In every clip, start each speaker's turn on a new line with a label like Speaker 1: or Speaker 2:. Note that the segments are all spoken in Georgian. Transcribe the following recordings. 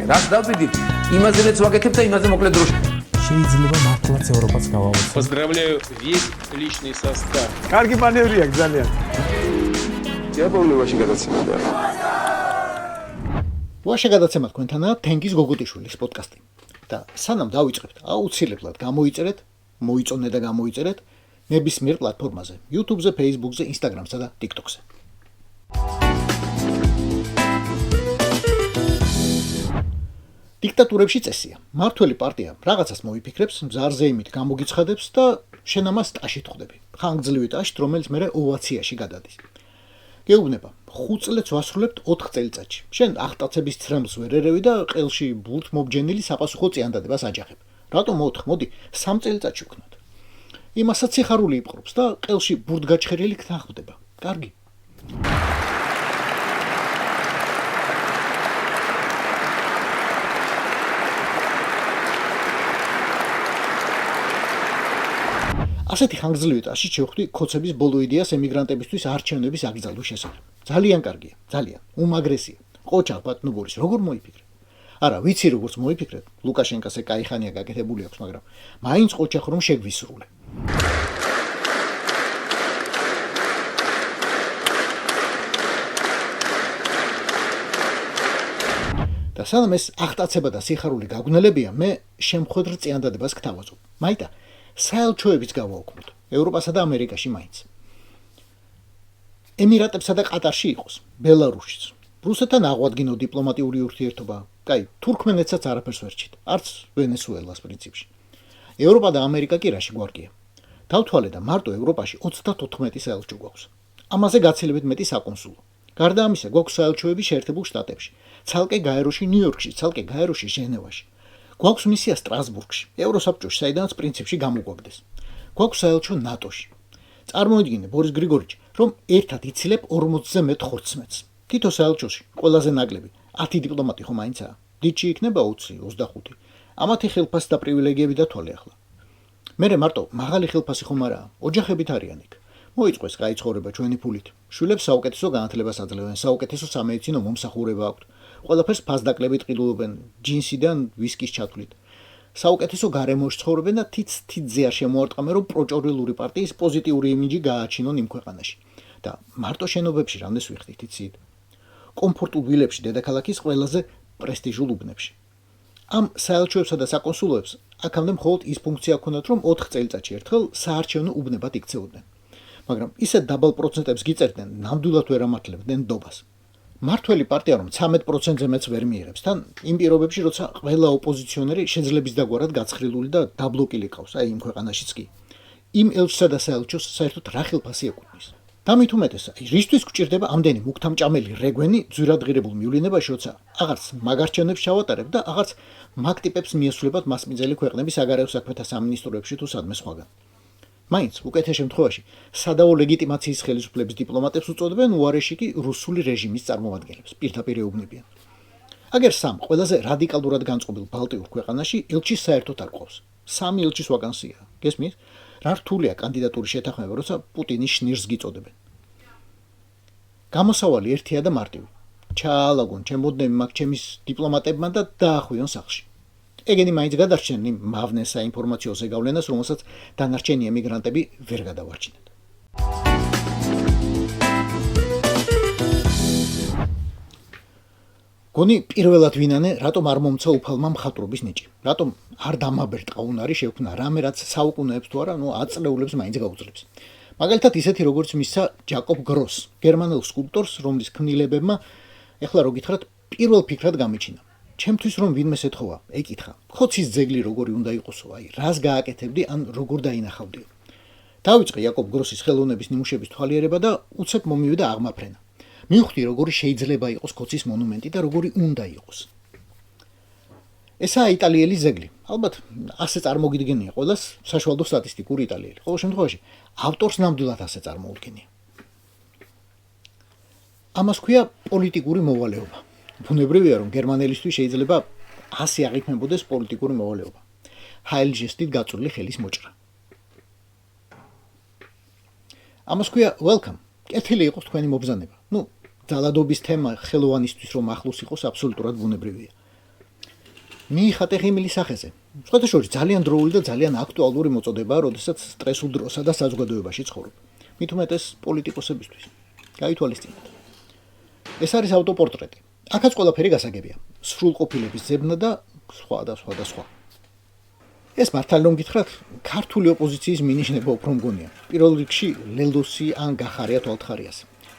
Speaker 1: რას დავდივით, იმაზე რაც ვაკეთებ და იმაზე მოკლედ დროში.
Speaker 2: შეიძლება მართლაც ევროპაც გავავოცოთ.
Speaker 3: Поздравляю весь личный состав.
Speaker 4: კარგი მანევრია ძალიან.
Speaker 5: დიაპოვნებაში გადაცემდა.
Speaker 6: ვაშა გადაცემა თქვენთანაა თენგის გოგოტიშვილის პოდკასტი. და სანამ დავიწყებთ, აუცილებლად გამოიწერეთ, მოიწონეთ და გამოიწერეთ ნებისმიერ პლატფორმაზე, YouTube-ზე, Facebook-ზე, Instagram-სა და TikTok-ზე. დიქტატურებში წესია. მართველი პარტია რაღაცას მოიფიქრებს, მზარზე იმით გამოგიცხადებს და შენ ამას ტაშით ხვდები. ხანგრძლივი ტაშით, რომელიც მერე ოვაციაში გადადის. გეუბნება, 5 წელს ვასრულებთ 4 წელიწადში. შენ ახტაცების ცრემლს ვერ ერევი და ყელში ბურთ მობჯენილი საპასუხო წიანდადებას აჯახებ. რატომ 4? მოდი 3 წელიწადში ვქნათ. იმასაც სიხარული იპყრობს და ყელში ბურთ გაჩხერილი ქნა ხვდება. კარგი. ასეთი ხანგრძლივი ტაში შევხვდი ქოცების ბოლო იდეას ემიგრანტებისთვის არჩევნების აკრძალვის შესახებ. ძალიან კარგია, ძალიან. უმაგრესია. ყოჩა ბატონბორის როგორ მოიფიქრე? არა, ვიცი როგორც მოიფიქრეთ. ლუკაშენკას ეკაიხანია გაკეთებული აქვს, მაგრამ მაინც ყოჩა ხომ შეგვისრულე. და სანამ ეს ახტაცება და სიხარული გაგვნელებია, მე შემხვედრ წიანდადებას გთავაზობ. მაიტა საელჩოებიც გავაუქმოთ. ევროპასა და ამერიკაში მაინც. ემირატებსა და ყატარში იყოს, ბელარუსშიც. რუსეთთან აღვადგინო დიპლომატიური ურთიერთობა. კაი, თურქმენეთსაც არაფერს ვერჩით. არც ვენესუელას პრინციპში. ევროპა და ამერიკა კი რაში გვარგია. დავთვალე და მარტო ევროპაში 34 საელჩო გვაქვს. ამაზე გაცილებით მეტი საკონსულო. გარდა ამისა, გვაქვს საელჩოები შეერთებულ შტატებში. ცალკე გაეროში ნიუ-იორკში, ცალკე გაეროში ჟენევაში. გვაქვს მისია სტრასბურგში, ევროსაბჭოში, საიდანაც პრინციპში გამოგვაგდეს. გვაქვს საელჩო ნატოში. წარმოიდგინე, ბორის გრიგორიჩი, რომ ერთად იცილებ 40-ზე მეტ ხორცმეტს. თითო საელჩოში ყველაზე ნაკლები 10 დიპლომატი ხომ აინცაა. დიდში იქნება 20, 25. ამათი ხელფასი და პრივილეგიები დათვალე ახლა. მერე მარტო მაღალი ხელფასი ხომ არაა, ოჯახებით არიან იქ. მოიწყოს კაი ცხოვრება ჩვენი ფულით. შვილებს საუკეთესო განათლებას აძლევენ, საუკეთესო სამედიცინო მომსახურება აქვთ. ყველაფერს ფასდაკლებით ყიდულობენ, ჯინსიდან ვისკის ჩათვლით. საუკეთესო გარემოში ცხოვრობენ და თითზე არ შემოარტყამენ, რომ პროჭორილური პარტიის პოზიტიური იმიჯი გააჩინონ იმ ქვეყანაში. და მარტო შენობებში რამდენს ვიხდით იცით? კომფორტულ ვილებში დედაქალაქის ყველაზე პრესტიჟულ უბნებში. ამ საელჩოებსა და საკონსულოებს აქამდე მხოლოდ ის ფუნქცია ჰქონდათ, რომ 4 წელიწადში ერთხელ საარჩევნო უბნებად იქცეოდნენ. მაგრამ ისეთ დაბალ პროცენტებს გიწერდნენ, ნამდვილად ვერ ამართლებდნენ ნდობას. მართველი პარტია რომ 13%-ზე მეც ვერ მიიღებს, თან იმ პირობებში, როცა ყველა ოპოზიციონერი შეძლების დაგვარად გაცხრილული და დაბლოკილი ყავს, აი იმ ქვეყანაშიც კი. იმ ელჩსა და საელჩოს საერთოდ რა ხელფასი ეკუთვნის. დამით უმეტესა, რისთვის გვჭირდება ამდენი მუქთამჭამელი რეგვენი ძვირადღირებულ მივლინებაში, როცა აღარც მაგარჩევნებს ჩავატარებ და აღარც მაგ ტიპებს მიესვლებათ მასპინძელი ქვეყნების საგარეო საქმეთა სამინისტროებში თუ სადმე სხვაგან. მაინც უკეთეს შემთხვევაში სადავო ლეგიტიმაციის ხელისუფლების დიპლომატებს უწოდებენ, უარეში კი რუსული რეჟიმის წარმომადგენლებს, პირდაპირ ეუბნებიან. აგერ სამ ყველაზე რადიკალურად განწყობილ ბალტიურ ქვეყანაში ელჩის საერთოდ არ ყავს. 3 ელჩის ვაკანსია. გესმით? რა რთულია კანდიდატურის შეთანხმება, როცა პუტინის შნირს გიწოდებენ. გამოსავალი ერთია და მარტივი. ჩაალაგონ ჩემოდნები მაგ ჩემის დიპლომატებმა და დაახვიონ სახლში. ეგენი მაინც გადარჩნენ იმ მავნე საინფორმაციო ზეგავლენას, რომელსაც დანარჩენი ემიგრანტები ვერ გადავარჩინეთ. გონი პირველად ვინანე, რატომ არ მომცა უფალმა მხატვრობის ნიჭი? რატომ არ დამაბერტყა უნარი შექმნა რამე, რაც საუკუნეებს თუ არა, აწლეულებს მაინც გაუძლებს. მაგალითად ისეთი როგორც მისცა ჯაკობ გროს, გერმანელ სკულპტორს, რომლის ქმნილებებმა ეხლა რო გითხრათ, პირველ ფიქრად გამიჩინა. ჩემთვის რომ ვინმეს ეთხოვა, ეკითხა, ხოცის ძეგლი როგორი უნდა იყოსო, აი, რას გააკეთებდი, ან როგორ დაინახავდიო. დავიწყე იაკობ გროსის ხელოვნების ნიმუშების თვალიერება და უცებ მომივიდა აღმაფრენა. მივხვდი როგორი შეიძლება იყოს ხოცის მონუმენტი და როგორი უნდა იყოს. ესაა იტალიელი ძეგლი. ალბათ ასე წარმოგიდგენია ყველას საშუალო სტატისტიკური იტალიელი. ყოველ შემთხვევაში ავტორს ნამდვილად ასე წარმოუდგენია. ამას ქვია პოლიტიკური მოვალეობა. ბუნებრივია რომ გერმანელისთვის შეიძლება ასე აღიქმებოდეს პოლიტიკური მოვალეობა. ჰაილჟესტით გაწვრილი ხელის მოჭრა. ამას ქვია welcome. კეთილი იყოს თქვენი მობრძანება. ძალადობის თემა ხელოვანისთვის რომ ახლოს იყოს აბსოლუტურად ბუნებრივია. მიიხატე ღიმილის სახეზე. სხვათა შორის ძალიან დროული და ძალიან აქტუალური მოწოდებაა, როდესაც სტრესულ დროსა და საზოგადოებაში ცხოვრობ. მით უმეტეს პოლიტიკოსებისთვის. გაითვალისწინეთ. ეს არის ავტოპორტრეტი. აქაც ყველაფერი გასაგებია. სრულყოფილების ზებნა და სხვა და სხვა და სხვა. ეს მართალი რომ გითხრათ, ქართული ოპოზიციის მინიშნება უფრო მგონია. პირველ რიგში ლელოსი ან გახარია თვალთხარიას.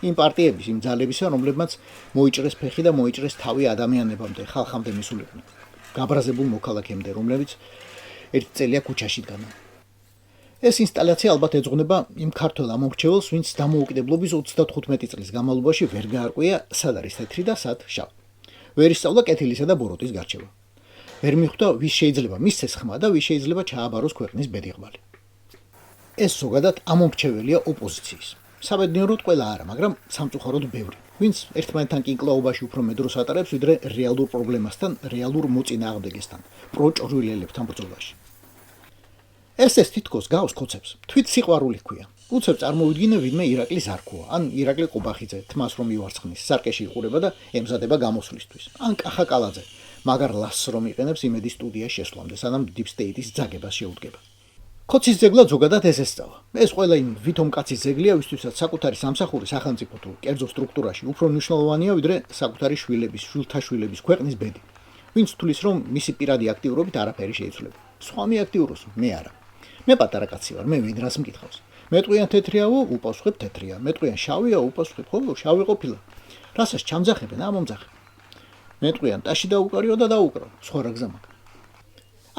Speaker 6: იმ პარტიების, იმ ძალებისა, რომლებმაც მოიჭრეს ფეხი და მოიჭრეს თავი ადამიანებამდე, ხალხამდე მისულიყვნენ. გაბრაზებულ მოქალაქემდე, რომლებიც ერთ წელია ქუჩაში დგანან. ეს ინსტალაცია ალბათ ეძღვნება იმ ქართველ ამომრჩეველს, ვინც დამოუკიდებლობის 35 წლის განმავლობაში ვერ გაარკვია, სად არის თეთრი და სად შავი. ვერ ისწავლა კეთილისა და ბოროტის გარჩევა. ვერ მიხვდა, ვის შეიძლება მისცეს ხმა და ვის შეიძლება ჩააბაროს ქვეყნის ბედიღბალი. ეს ზოგადად ამომრჩეველია ოპოზიციის. საბედნიეროდ ყველა არა, მაგრამ სამწუხაროდ ბევრი, ვინც ერთმანეთთან კინკლაობაში უფრო მეტ დროს ატარებს, ვიდრე რეალურ პრობლემასთან, რეალურ მოწინააღმდეგესთან, პროჭრვილელებთან ბრძოლაში. ეს თითქოს გავს ხოცებს, თვით სიყვარული ჰქვია. უცებ წარმოვიდგინე ვინმე ირაკლის არქოა, ან ირაკლი ყუბახიძე, თმას რომ ივარცხნის, სარკეში იყურება და ემზადება გამოსვლისთვის, ან კახა კალაძე, მაგარ ლასს რომ იყენებს იმედის სტუდიაში შესვლამდე, სანამ Deep State-ის ძაგებას შეუდგება. ხოცის ძეგლა ზოგადად ეს ესწავა. ეს ყველა იმ ვითომ კაცის ძეგლია, ვისთვისაც საკუთარი სამსახური სახელმწიფო თუ კერძო სტრუქტურაში უფრო მნიშვნელოვანია, ვიდრე საკუთარი შვილების, შვილთა შვილების ქვეყნის ბედი. ვინც თulis რომ მისი პირადი აქტიურობით არაფერი შეიცვლება. სხვა მიაქტიუროს, მე არა. მე პატარა კაცი ვარ, მე ვინრას მკითხავს. მეტყვიან თეთრიაო, უპასუხებ თეთრია. მეტყვიან შავია, უპასუხებ ხოლო შავი ყოფილა. რასაც ჩამძახებენ, ამომძახე. მეტყვიან ტაში დაუკარიო და დაუკრავ, სხვა რა გზა მაქვს.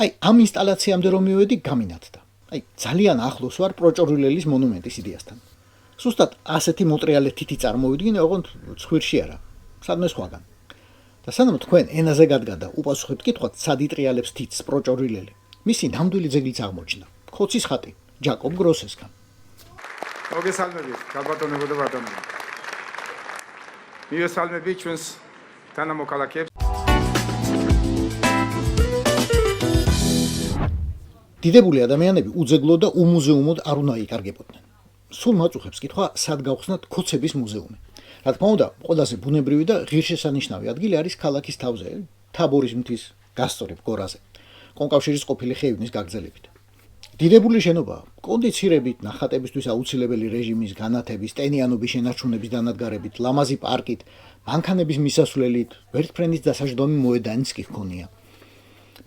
Speaker 6: აი, ამ ინსტალაციამდე რომ მივედი, გამინათდა. აი, ძალიან ახლოს ვარ პროჭრვილელის მონუმენტის იდეასთან. სუსტად ასეთი მოტრიალე თითი წარმოვიდგინე, ოღონდ ცხვირში არა, სადმე სხვაგან. და სანამ თქვენ ენაზე გადგა და უპასუხებთ კითხვას, სად იტრიალებს თითს პროჭრვილელი, მისი ნამდვილი ძეგლიც აღმოჩნდა. ხოცის ხატი, ჯაკობ გროსესგან.
Speaker 4: მოგესალმებით, გაბატონებო და ბატონო. მივესალმებით ჩვენს თანამოქალაქეებს.
Speaker 6: დიდებული ადამიანები უძეგლო და უმუზეუმოდ არ უნდა იკარგებოდნენ. სულ მაწუხებს კითხვა, სად გავხსნათ ქოცების მუზეუმი. რა თქმა უნდა, ყველაზე ბუნებრივი და ღირსშესანიშნავი ადგილი არის ქალაქის თავზე, თაბორის მთის გასწორებ გორაზე, კონკავშირის ყოფილი ხეივნის გაგრძელებით. დიდებული შენობა, კონდიცირებით, ნახატებისთვის აუცილებელი რეჟიმის განათების, ტენიანობის შენარჩუნების დანადგარებით, ლამაზი პარკით, მანქანების მისასვლელით, ვერტფრენის დასაჯდომი მოედანიც კი ჰქონია.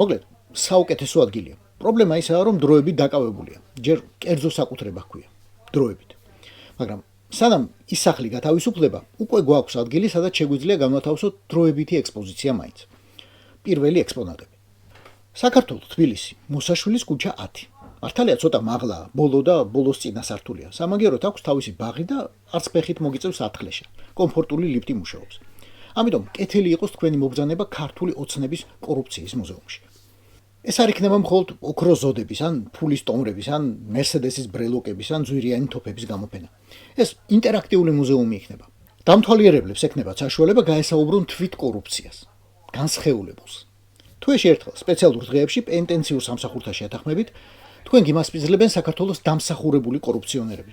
Speaker 6: მოკლედ, საუკეთესო ადგილია. პრობლემა ისაა, რომ დროებით დაკავებულია. ჯერ კერძო საკუთრება ჰქვია. დროებით. მაგრამ სანამ ის სახლი გათავისუფლდება, უკვე გვაქვს ადგილი, სადაც შეგვიძლია განვათავსოთ დროებითი ექსპოზიცია მაინც. პირველი ექსპონატები. საქართველოს თბილისი, მოსაშვილის ქუჩა 10. მართალია ცოტა მაღლაა, ბოლო და ბოლოს წინა სართულია. სამაგიეროდ აქვს თავისი ბაღი და არც ფეხით მოგიწევს ათხლეშა. კომფორტული ლიფტი მუშაობს. ამიტომ კეთილი იყოს თქვენი მობრძანება ქართული ოცნების კორუფციის მუზეუმში. ეს არ იქნება მხოლოდ ოქროს ზოდების, ან ფულის ტომრების, ან მერსედესის ბრელოკების, ან ძვირიანი თოფების გამოფენა. ეს ინტერაქტიული მუზეუმი იქნება. დამთვალიერებლებს ექნება საშუალება გაესაუბრონ თვით კორუფციას, განსხეულებულს. თუ ეს ერთხელ სპეციალურ დღეებში პენტენციურ სამსახურთან შეთანხმებით, თქვენ გიმასპინძლებენ საქართველოს დამსახურებული კორუფციონერები.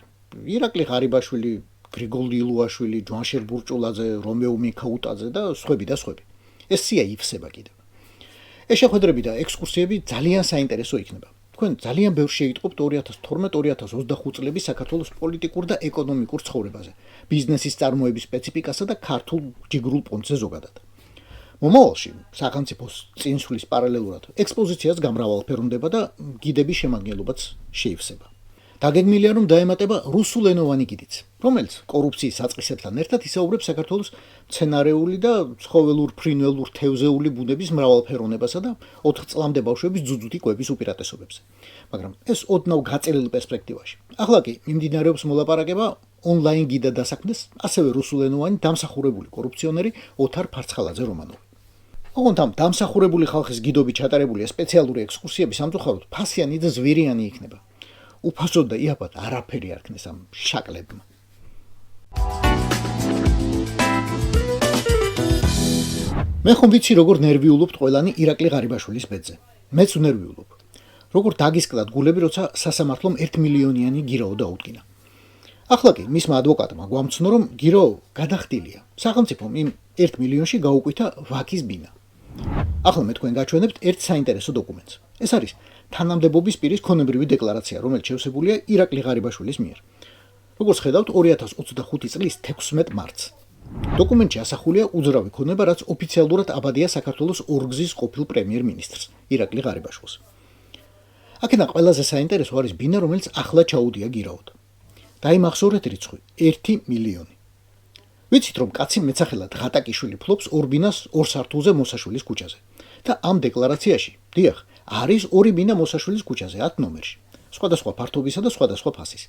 Speaker 6: ირაკლი ღარიბაშვილი, გრიგოლ ილუაშვილი, ჯვანშერ ბურჭულაძე, რომეო მიქაუტაძე და სხვები და სხვები. ეს სია იფსება კიდევ. ეს შეხვედრები და ექსკურსიები ძალიან საინტერესო იქნება. თქვენ ძალიან ბევრს შეიტყობთ 2012-2025 წლების საქართველოს პოლიტიკურ და ეკონომიკურ ცხოვრებაზე, ბიზნესის წარმოების სპეციფიკასა და ქართულ ჯიგრულ პონტზე ზოგადად. მომავალში სახელმწიფოს წინსვლის პარალელურად ექსპოზიციას გამრავალფერუნდება და გიდების შემადგენლობაც შეივსება. დაგეგმილია, რომ დაემატება რუსულენოვანი გიდიც, რომელიც კორუფციის საწყისებთან ერთად ისაუბრებს საქართველოს მცენარეული და ცხოველურ ფრინველურ თევზეული ბუნების მრავალფეროვნებასა და 4 წლამდე ბავშვების ძუძუთი კვების უპირატესობებზე. მაგრამ ეს ოდნავ გაწელილ პერსპექტივაში. ახლა კი მიმდინარეობს მოლაპარაკება ონლაინ გიდა დასაქმდეს ასევე რუსულენოვანი დამსახურებული კორუფციონერი ოთარ ფარცხალაძე რომანოვი. ოღონდ ამ დამსახურებული ხალხის გიდობით ჩატარებულია სპეციალური ექსკურსიები სამწუხაროდ ფასიანი და ზვირიანი იქნება. უფასოდ და იაფად არაფერი არ ქნეს ამ შაკლებმა. მე ხომ ვიცი როგორ ნერვიულობთ ყველანი ირაკლი ღარიბაშვილის ბედზე. მეც ნერვიულობ. როგორ დაგისკდათ გულები, როცა სასამართლომ 1 მილიონიანი გირაო დაუდგინა. ახლა კი მისმა ადვოკატმა გვამცნო, რომ გირაო გადახდილია. სახელმწიფომ იმ 1 მილიონში გაუყვითა ვაკის ბინა. ახლა მე თქვენ გაჩვენებთ ერთ საინტერესო დოკუმენტს. ეს არის თანამდებობის პირის ქონებრივი დეკლარაცია, რომელიც შევსებულია ირაკლი ღარიბაშვილის მიერ. როგორც ხედავთ, 2025 წლის 16 მარტს. დოკუმენტში ასახულია უძრავი ქონება, რაც ოფიციალურად აბადია საქართველოს ორგზის ყოფილ პრემიერ-მინისტრს, ირაკლი ღარიბაშვილს. აქედან ყველაზე საინტერესო არის ბინა, რომელიც ახლა ჩაუდია გირაოდ. დაიმახსოვრეთ რიცხვი 1 მილიონი. ვიცით, რომ კაცი მეცახელად ღატაკიშვილი ფლობს ორ ბინას ორ სართულზე მოსაშვილის ქუჩაზე და ამ დეკლარაციაში, დიახ, არის ორი ბინა მოსაშვილის ქუჩაზე 10 ნომერში, სხვადასხვა ფართობისა და სხვადასხვა ფასის.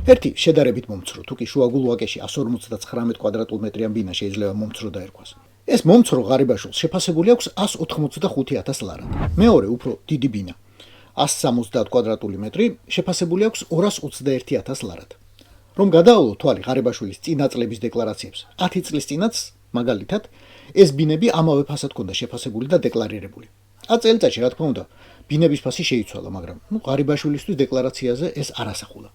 Speaker 6: ერთი შედარებით მომცრო, თუ კი შუაგულ ვაკეში 159 კვადრატულ მეტრიან ბინა შეიძლება მომცრო დაერქვას. ეს მომცრო ღარიბაშვილს შეფასებული აქვს 185,000 ლარად. მეორე უფრო დიდი ბინა 170 კვადრატული მეტრი შეფასებული აქვს 221,000 ლარად. რომ გადაავლო თვალი ღარიბაშვილის წინა წლების დეკლარაციებს, 10 წლის წინაც, მაგალითად, ეს ბინები ამავე ფასად ჰქონდა შეფასებული და დეკლარირებული. 10 წელიწადში, რა თქმა უნდა, ბინების ფასი შეიცვალა, მაგრამ ღარიბაშვილისთვის დეკლარაციაზე ეს არ ასახულა.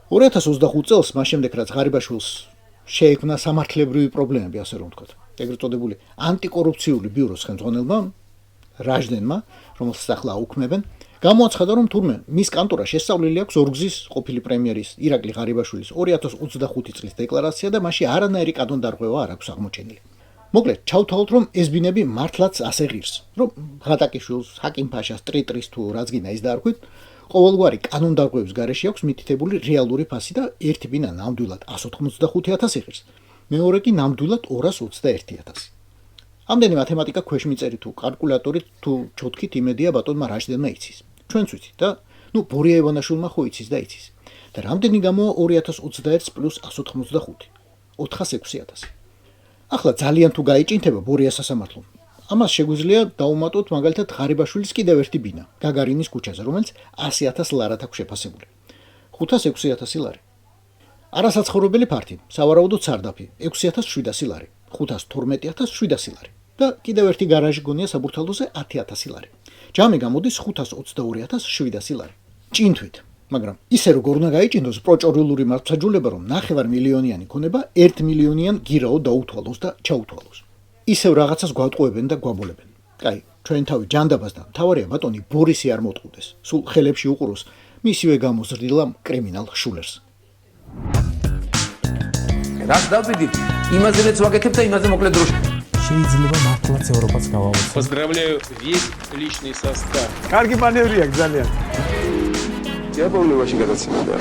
Speaker 6: 2025 წელს, მას შემდეგ რაც ღარიბაშვილს შეექმნა სამართლებრივი პრობლემები, ასე რომ ვთქვათ, ეგრეთ წოდებული ანტიკორუფციული ბიუროს ხელმძღვანელმა რაჟდენმა, რომელსაც ახლა აუქმებენ, გამოაცხადა, რომ თურმე მის კანტორას შესწავლილი აქვს ორგზის ყოფილი პრემიერის ირაკლი ღარიბაშვილის 2025 წლის დეკლარაცია და მასში არანაირი კანონდარღვევა არ აქვს აღმოჩენილი. მოკლედ, ჩავთვალოთ, რომ ეს ბინები მართლაც ასე ღირს, რომ ღატაკიშვილს, ჰაკიმ-ფაშას, ტრიტრის თუ რაც გინდა ის დაარქვით, ყოველგვარი კანონდარღვევის გარეშე აქვს მითითებული რეალური ფასი და ერთი ბინა ნამდვილად 185,000 იღებს, მეორე კი ნამდვილად 221,000. ამდენი მათემატიკა ქვეშ მიწერი თუ კალკულატორით თუ ჩოთქით იმედია ბატონმა რაჟდენმა იცის. ჩვენც ვიცით და ბორია ივანაშვილმა ხო იცის და იცის. და რამდენი გამოვა 2021 პლუს 185 406,000. ახლა ძალიან თუ გაიჭინთება ბორია სასამართლომ. ამას შეგვიძლია დაუმატოთ მაგალითად ღარიბაშვილის კიდევ ერთი ბინა, გაგარინის ქუჩაზე, რომელიც 100,000 ლარად აქვს შეფასებული. 506,000 ლარი. არასაცხოვრებელი ფართი, სავარაუდოდ სარდაფი, 6,700 ლარი, 512,700 ლარი. და კიდევ ერთი გარაჟი გონია საბურთალოზე 10,000 ლარი. ჯამი გამოდის 522,700 ლარი. ჭინთვით, მაგრამ ისე როგორ უნდა გაიჭინოს პროჭორილური მართლმსაჯულება, რომ 9 მილიონიანი ქონება 1 მილიონიან გირაო დაუთვალოს და ჩაუთვალოს. ისევ რაღაცას გვატყუებენ და გვაბოლებენ. კაი, ჩვენ თავი ჯანდაბას და მთავარია ბატონი ბორისი არ მოტყუდეს. სულ ხელებში უყუროს მისივე გამოზრდილა კრიმინალ შულერს.
Speaker 1: რაც დავდიდით, იმაზე რაც ვაკეთებ და იმაზე მოკლედ დროში.
Speaker 2: შეიძლება მართლაც ევროპაც გავავოცოთ.
Speaker 3: Поздравляю весь личный состав.
Speaker 4: კარგი მანევრია ძალიან.
Speaker 5: დიაბოლური ვაში გადაცემა და